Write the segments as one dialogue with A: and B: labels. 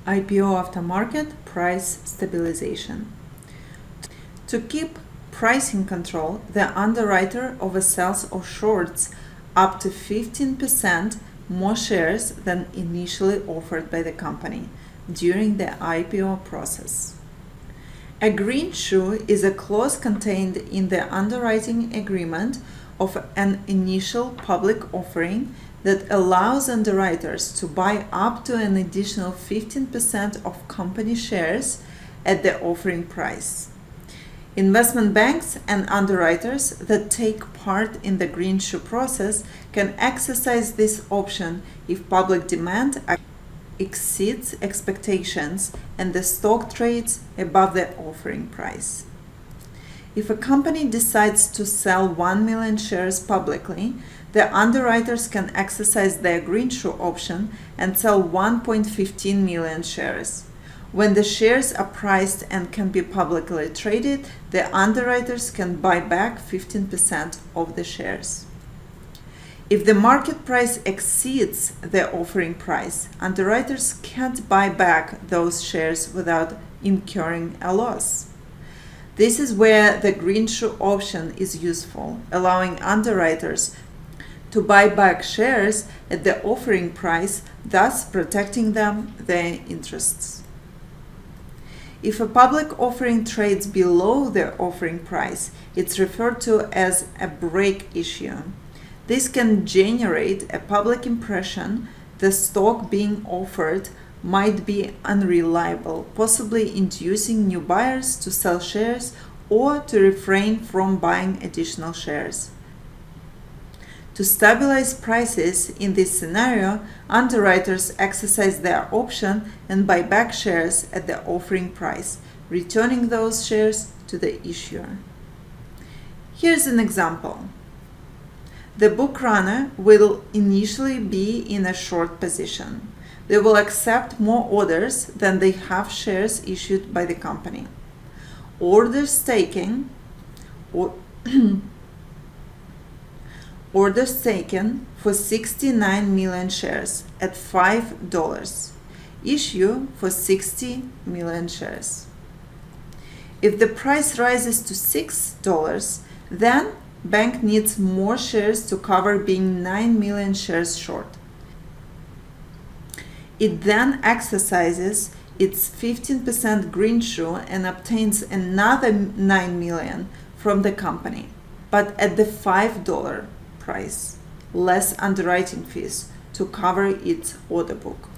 A: IPO aftermarket price stabilization. To keep pricing control, the underwriter oversells or shorts up to 15% more shares than initially offered by the company during the IPO process. A greenshoe is a clause contained in the underwriting agreement of an initial public offering that allows underwriters to buy up to an additional 15% of company shares at the offering price. Investment banks and underwriters that take part in the greenshoe process can exercise this option if public demand exceeds expectations and the stock trades above the offering price. If a company decides to sell 1 million shares publicly, the underwriters can exercise their greenshoe option and sell 1.15 million shares. When the shares are priced and can be publicly traded, the underwriters can buy back 15% of the shares. If the market price exceeds the offering price, underwriters can't buy back those shares without incurring a loss. This is where the greenshoe option is useful, allowing underwriters to buy back shares at the offering price, thus protecting their interests. If a public offering trades below the offering price, it's referred to as a break issue. This can generate a public impression the stock being offered might be unreliable, possibly inducing new buyers to sell shares or to refrain from buying additional shares. To stabilize prices in this scenario, underwriters exercise their option and buy back shares at the offering price, returning those shares to the issuer. Here's an example. The book runner will initially be in a short position. They will accept more orders than they have shares issued by the company. Orders taken for 69 million shares at $5. Issue for 60 million shares. If the price rises to $6, then bank needs more shares to cover being 9 million shares short. It then exercises its 15% greenshoe and obtains another 9 million from the company, but at the $5 price, less underwriting fees to cover its order book.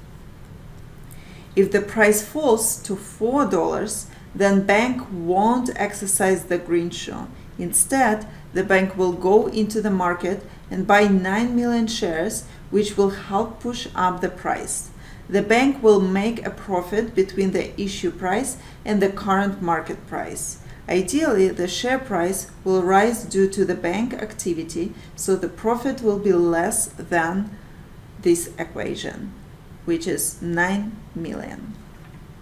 A: If the price falls to $4, then bank won't exercise the greenshoe. Instead, the bank will go into the market and buy 9 million shares, which will help push up the price. The bank will make a profit between the issue price and the current market price. Ideally, the share price will rise due to the bank activity, so the profit will be less than this equation, which is 9 million.